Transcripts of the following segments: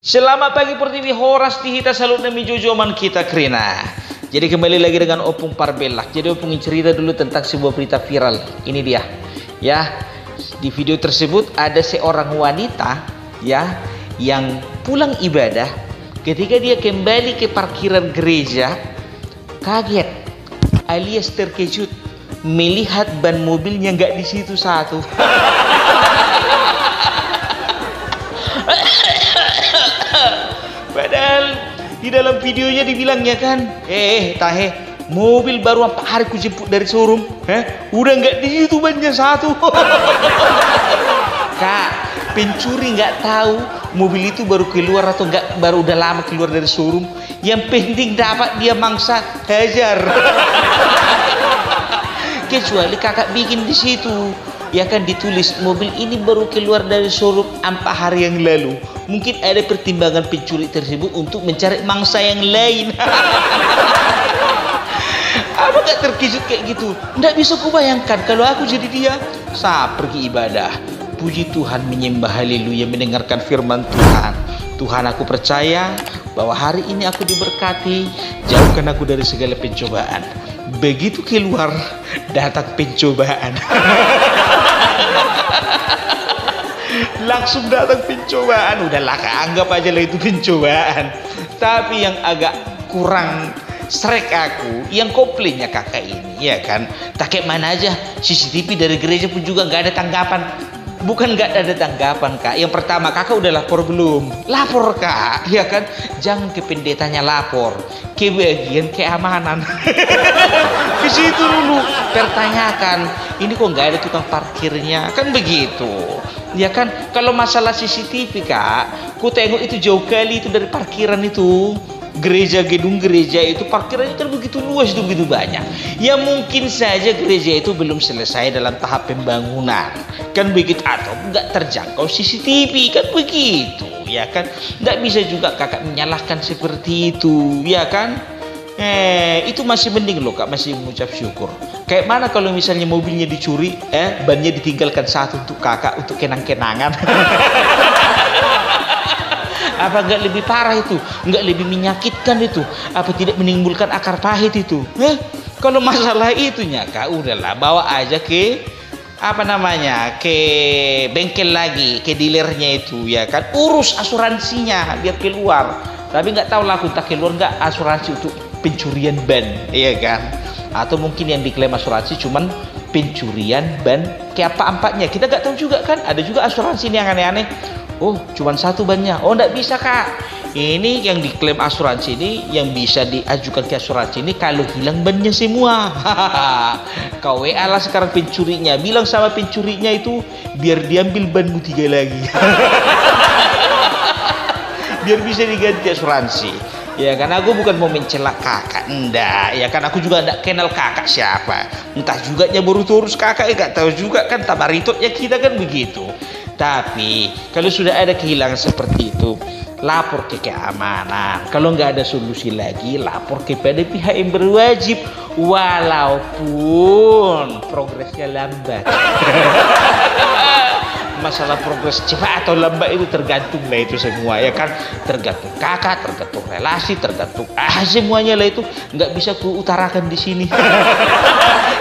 Selamat pagi Pertiwi Horas di Hita Salut demi Jojoman kita Krina. Jadi kembali lagi dengan Opung Parbelak. Jadi Opung cerita dulu tentang sebuah berita viral. Ini dia. Ya, di video tersebut ada seorang wanita ya yang pulang ibadah. Ketika dia kembali ke parkiran gereja, kaget alias terkejut melihat ban mobilnya nggak di situ satu. Padahal di dalam videonya dibilangnya kan, tahe mobil baru 4 hari ku jemput dari showroom, udah nggak di situ bannya satu. Kak, pencuri nggak tahu mobil itu baru keluar atau nggak, baru udah lama keluar dari showroom. Yang penting dapat dia mangsa hajar. Kecuali kakak bikin di situ, ya kan ditulis mobil ini baru keluar dari showroom 4 hari yang lalu. Mungkin ada pertimbangan pencuri tersebut untuk mencari mangsa yang lain. Apa gak terkejut kayak gitu? Nggak bisa kubayangkan kalau aku jadi dia. Saat pergi ibadah, puji Tuhan, menyembah haleluya, mendengarkan firman Tuhan. Tuhan, aku percaya bahwa hari ini aku diberkati, jauhkan aku dari segala pencobaan. Begitu keluar, datang pencobaan. Langsung datang pencobaan. Udahlah Kak, anggap aja lah itu pencobaan. Tapi yang agak kurang srek aku, yang komplainnya kakak ini, ya kan, tak kayak mana aja CCTV dari gereja pun juga nggak ada tanggapan. Bukan nggak ada tanggapan Kak. Yang pertama, kakak udah lapor belum? Lapor Kak, ya kan. Jangan ke pendetanya lapor, ke bagian keamanan. Ke situ dulu pertanyakan, ini kok nggak ada tukang parkirnya, kan begitu. Ya kan, kalau masalah CCTV Kak, ku tengok itu jauh kali itu dari parkiran itu. Gereja, gedung gereja itu parkirannya kan begitu luas, itu begitu banyak. Ya mungkin saja gereja itu belum selesai dalam tahap pembangunan, kan begitu, atau nggak terjangkau CCTV, kan begitu, ya kan. Nggak bisa juga kakak menyalahkan seperti itu, ya kan. Itu masih mending loh Kak, masih mengucap syukur. Kayak mana kalau misalnya mobilnya dicuri, bannya ditinggalkan satu untuk kakak, untuk kenang-kenangan. Apa nggak lebih parah itu? Nggak lebih menyakitkan itu? Apa tidak menimbulkan akar pahit itu? Kalau masalah itunya Kak, udahlah bawa aja ke apa namanya, ke bengkel lagi, ke dealernya itu, ya kan. Urus asuransinya biar keluar. Tapi nggak tahu lah aku tak keluar nggak asuransi untuk pencurian ban, iya kan? Atau mungkin yang diklaim asuransi cuman pencurian ban ke apa-ampatnya, kita nggak tahu juga kan. Ada juga asuransi ini yang aneh-aneh. Oh, cuman satu bannya. Oh, nggak bisa Kak. Ini yang diklaim asuransi ini, yang bisa diajukan ke asuransi ini kalau hilang bannya semua. Kau WA lah sekarang pencurinya, bilang sama pencurinya itu biar diambil banmu 3 lagi. Biar bisa diganti asuransi. Ya kan, aku bukan mau mencela kakak, enggak. Ya kan, aku juga enggak kenal kakak siapa. Entah juga baru terus kakak, enggak tahu juga kan, tabaritotnya kita kan begitu. Tapi kalau sudah ada kehilangan seperti itu, lapor ke keamanan. Kalau nggak ada solusi lagi, lapor kepada pihak yang berwajib, walaupun progresnya lambat. Masalah progres cepat atau lambat itu tergantung lah itu semua, ya kan. Tergantung kakak, tergantung relasi, tergantung semuanya lah itu. Nggak bisa ku utarakan di sini.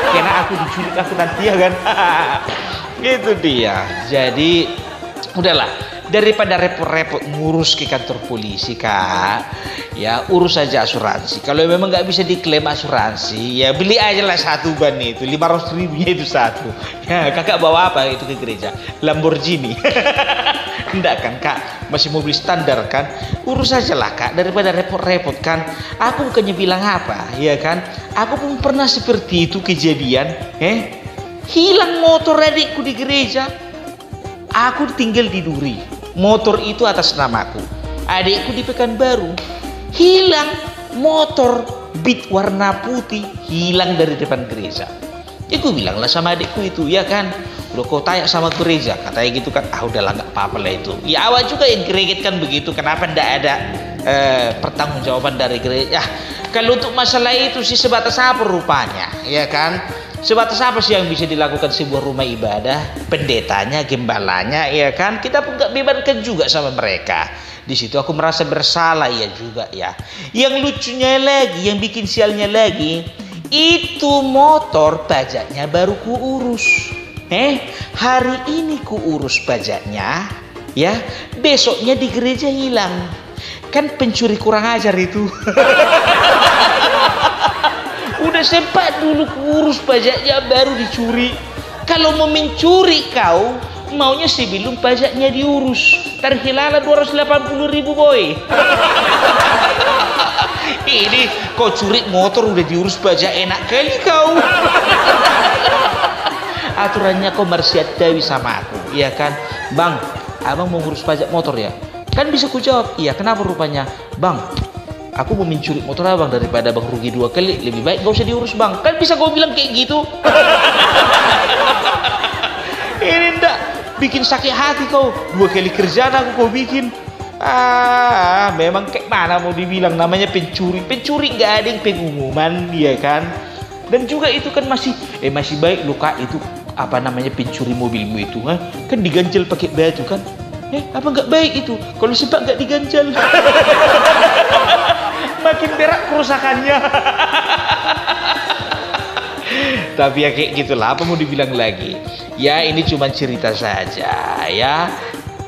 Karena aku diculik aku nanti, ya kan. Gitu dia. Jadi udahlah, daripada repot-repot ngurus ke kantor polisi Kak, ya urus saja asuransi. Kalau memang nggak bisa diklaim asuransi, ya beli aja lah satu ban itu, 500 ribunya itu satu. Ya kakak bawa apa itu ke gereja? Lamborghini. Enggak kan Kak, masih mobil standar kan. Urus aja lah Kak, daripada repot-repot kan. Aku bukannya bilang apa, ya kan. Aku pun pernah seperti itu kejadian. Hilang motor adikku di gereja. Aku tinggal di Duri. Motor itu atas namaku. Adikku di Pekanbaru. Hilang motor Beat warna putih, hilang dari depan gereja. Aku bilanglah sama adikku itu, ya kan. Udah kau tanya sama gereja, katanya gitu kan. Udahlah nggak apa-apa lah itu. Ya awak juga yang greget kan begitu. Kenapa ndak ada pertanggungjawaban dari gereja? Kalau untuk masalah itu sih sebatas apa rupanya, ya kan. Sebatas apa sih yang bisa dilakukan sebuah rumah ibadah? Pendetanya, gembalanya, ya kan? Kita pun gak bebankan juga sama mereka. Di situ aku merasa bersalah ya juga ya. Yang lucunya lagi, yang bikin sialnya lagi, itu motor pajaknya baru kuurus. Hari ini kuurus pajaknya, ya. Besoknya di gereja hilang. Kan pencuri kurang ajar itu. Udah sempat dulu kurus pajaknya baru dicuri. Kalau mau mencuri kau, maunya sebelum pajaknya diurus. Terhilang 280.000 boy. Ini kau curi motor udah diurus pajak, enak kali kau. Aturannya kau marsiatawi sama aku, ya kan? Bang, abang mau ngurus pajak motor ya? Kan bisa ku jawab, iya kenapa rupanya? Bang, aku mau mencuri motor abang daripada bang rugi 2 kali, lebih baik gak usah diurus bang. Kan bisa kau bilang kayak gitu. Ini ndak bikin sakit hati kau. 2 kali kerjaan aku kau bikin. Memang kayak mana mau dibilang, namanya pencuri. Pencuri nggak ada yang pengumuman, ya kan? Dan juga itu kan masih baik luka itu apa namanya pencuri mobilmu itu, kan diganjel pakai batu kan? Apa nggak baik itu? Kalau sebab nggak diganjel. Makin berat kerusakannya. Tapi ya kayak gitulah, apa mau dibilang lagi. Ya ini cuma cerita saja ya.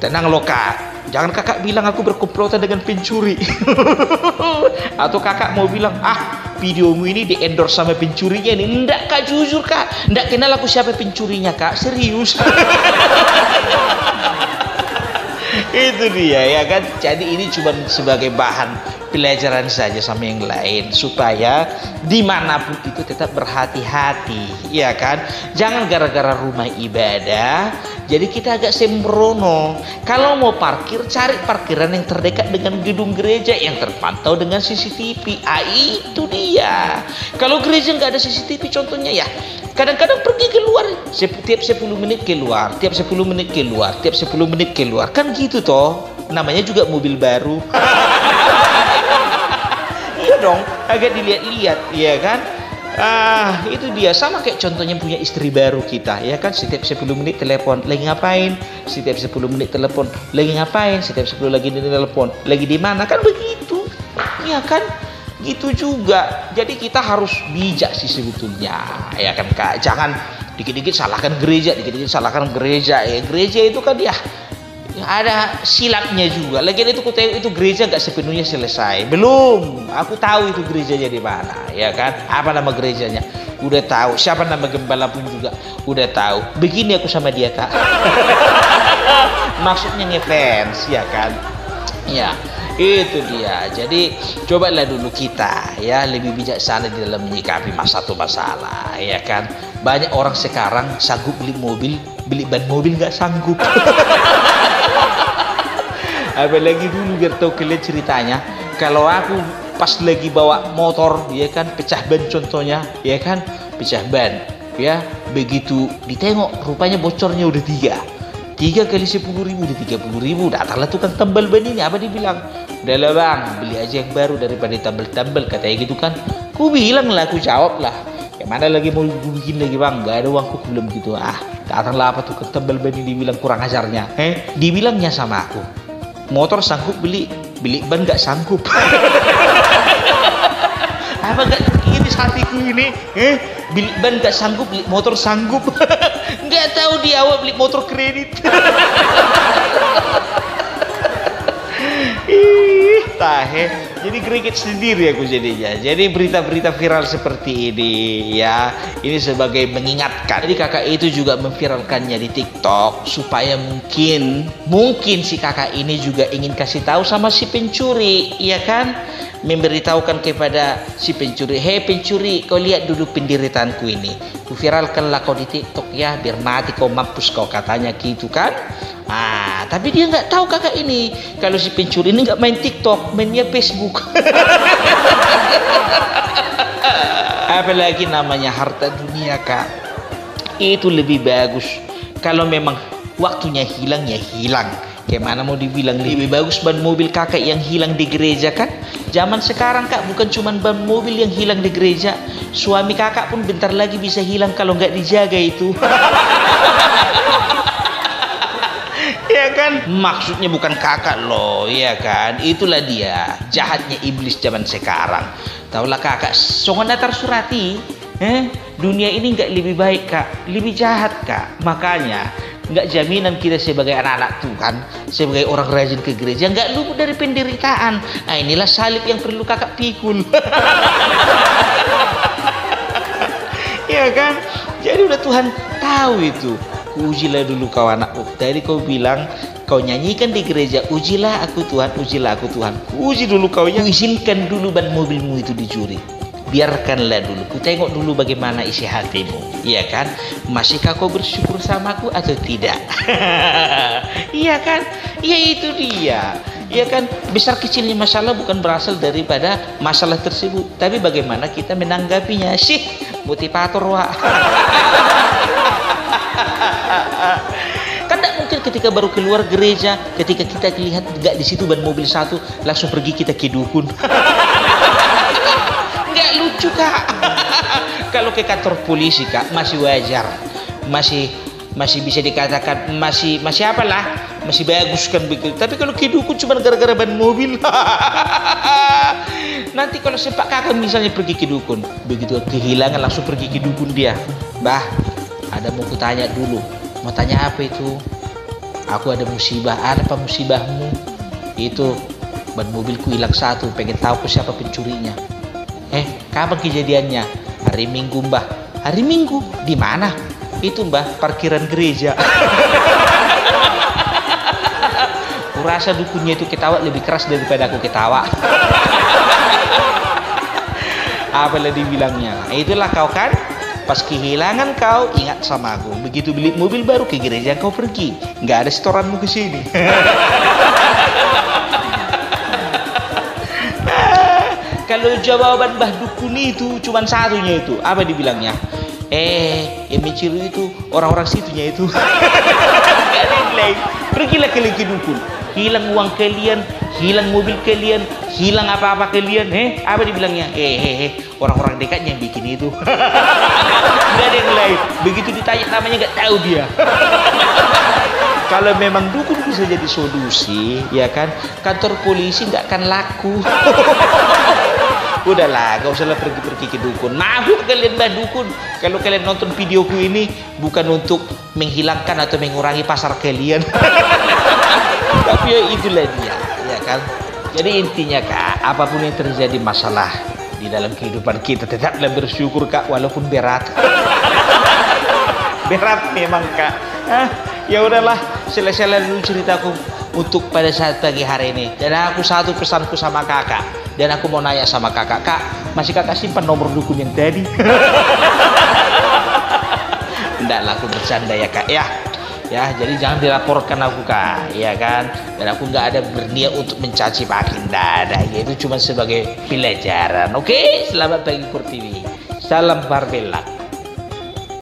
Tenang loh kak, jangan kakak bilang aku berkomplotan dengan pencuri. Atau kakak mau bilang, videomu ini di endorse sama pencurinya ini. Enggak kak, jujur kak, enggak kenal aku siapa pencurinya kak, serius. Itu dia ya kan. Jadi ini cuma sebagai bahan pelajaran saja sama yang lain, supaya dimanapun itu tetap berhati-hati, ya kan? Jangan gara-gara rumah ibadah jadi kita agak sembrono. Kalau mau parkir, cari parkiran yang terdekat dengan gedung gereja yang terpantau dengan CCTV. Itu dia. Kalau gereja nggak ada CCTV contohnya ya, kadang-kadang pergi keluar tiap 10 menit keluar, tiap 10 menit keluar, tiap 10 menit keluar, kan gitu toh. Namanya juga mobil baru. Iya dong, agak dilihat-lihat, ya kan? Itu dia, sama kayak contohnya punya istri baru kita, ya kan? Setiap 10 menit telepon, lagi ngapain? Setiap 10 menit telepon, lagi ngapain? Setiap 10 lagi telepon, lagi di mana? Kan begitu, ya kan? Gitu juga. Jadi kita harus bijak sih sebetulnya, ya kan kak? Jangan dikit-dikit salahkan gereja, dikit-dikit salahkan gereja. Ya gereja itu kan ya ada silapnya juga. Lagian itu itu gereja nggak sepenuhnya selesai. Belum. Aku tahu itu gerejanya di mana, ya kan? Apa nama gerejanya? Udah tahu. Siapa nama gembala pun juga udah tahu. Begini aku sama dia kak. Maksudnya ngefans, ya kan? Ya. Itu dia. Jadi cobalah dulu kita ya lebih bijaksana di dalam menyikapi satu masalah, ya kan? Banyak orang sekarang sanggup beli mobil, beli ban mobil nggak sanggup. Apalagi dulu biar tahu kalian ceritanya, kalau aku pas lagi bawa motor, ya kan, pecah ban contohnya, ya kan, pecah ban, ya, begitu ditengok rupanya bocornya udah 3 kali 10.000 udah 30.000. Datanglah tukang tambal ban ini, apa dibilang? Udahlah bang, beli aja yang baru daripada tambal-tambal, katanya gitu kan. Ku bilang lah, aku jawab lah, kayak mana lagi mau bikin lagi bang, gak ada uangku belum gitu. Datanglah apa tukang tambal ban ini, dibilang kurang ajarnya. Dibilangnya sama aku, motor sanggup beli ban gak sanggup. Apa gak ini hatiku ini? Beli ban gak sanggup, beli motor sanggup. Nggak tahu dia awal beli motor kredit. Tahe. Jadi greget sendiri aku jadinya. Jadi berita-berita viral seperti ini ya, ini sebagai mengingatkan. Jadi kakak itu juga memviralkannya di TikTok supaya mungkin si kakak ini juga ingin kasih tahu sama si pencuri, ya kan? Memberitahukan kepada si pencuri, hei pencuri, kau lihat dulu penderitanku ini, ku viralkanlah kau di TikTok ya, biar mati kau, mampus kau, katanya gitu kan. Tapi dia nggak tahu kakak ini kalau si pencuri ini nggak main TikTok, mainnya Facebook. Apalagi namanya harta dunia kak, itu lebih bagus kalau memang waktunya hilang ya hilang. Kayak mana mau dibilang, lebih bagus ban mobil kakak yang hilang di gereja kan? Zaman sekarang kak, bukan cuma ban mobil yang hilang di gereja, suami kakak pun bentar lagi bisa hilang kalau nggak dijaga itu. Ya kan? Maksudnya bukan kakak loh, ya kan? Itulah dia, jahatnya iblis zaman sekarang. Taulah kakak, songon datar surati, dunia ini nggak lebih baik kak, lebih jahat kak. Makanya nggak jaminan kita sebagai anak-anak Tuhan, sebagai orang rajin ke gereja, nggak luput dari penderitaan. Nah inilah salib yang perlu kakak pikul. Ya kan? Jadi udah Tuhan tahu itu. Ujilah dulu kau anakku. Tadi kau bilang kau nyanyikan di gereja, ujilah aku Tuhan, ujilah aku Tuhan. Uji dulu kau ya. Izinkan dulu ban mobilmu itu dicuri. Biarkanlah dulu, ku tengok dulu bagaimana isi hatimu. Iya kan? Masihkah kau bersyukur samaku atau tidak? Iya kan? Iya itu dia. Iya kan? Besar kecilnya masalah bukan berasal daripada masalah tersebut, tapi bagaimana kita menanggapinya. Sih, motivator wah. Kan tidak mungkin ketika baru keluar gereja, ketika kita lihat nggak di situ ban mobil satu, langsung pergi kita ke dukun. Nggak lucu kak. Kalau ke kantor polisi kak masih wajar, masih bisa dikatakan masih apalah, masih bagus kan begitu. Tapi kalau ke dukun cuma gara-gara ban mobil. Nanti kalau sepak kakak misalnya pergi ke dukun, begitu kehilangan langsung pergi ke dukun dia. Bah, ada mau kutanya dulu. Mau tanya apa itu? Aku ada musibah. Apa musibahmu? Itu ban mobilku hilang satu. Pengen tahu siapa pencurinya. Kapan kejadiannya? Hari Minggu mbah. Hari Minggu? Di mana? Itu mbah, parkiran gereja. Kurasa dukunnya itu ketawa lebih keras daripada aku ketawa. Apalah dibilangnya? Itulah kau kan? Pas kehilangan kau ingat sama aku. Begitu beli mobil baru ke gereja kau pergi, nggak ada setoranmu ke sini. Kalau jawaban Mbah Dukun itu cuma satunya itu, apa dibilangnya? Yang mencuri itu orang-orang situnya itu. Gak ada yang lain. Pergilah kalian ke dukun. Hilang uang kalian, hilang mobil kalian, hilang apa-apa kalian. Apa dibilangnya? Orang-orang dekatnya yang bikin itu. Gak ada yang lain. Begitu ditanya namanya gak tahu dia. Kalau memang dukun bisa jadi solusi, ya kan? Kantor polisi nggak akan laku. Udahlah, gak usahlah pergi-pergi ke dukun. Maaf kalian Mbah Dukun, kalau kalian nonton videoku ini bukan untuk menghilangkan atau mengurangi pasar kalian. Tapi ya itulah dia, ya kan? Jadi intinya kak, apapun yang terjadi masalah di dalam kehidupan kita, tetaplah bersyukur kak, walaupun berat. Berat memang kak. Ya udahlah, selesai dulu ceritaku untuk pada saat pagi hari ini. Dan aku satu pesanku sama kakak. Dan aku mau nanya sama kakak, kak, masih kakak simpan nomor dukun yang tadi? Enggaklah, aku bercanda ya kak ya. Ya, jadi jangan dilaporkan aku kak, ya kan? Dan aku nggak ada berniat untuk mencaci maki, nggak ada. Itu cuma sebagai pelajaran. Oke, selamat pagi Pertiwi. Salam Barbella.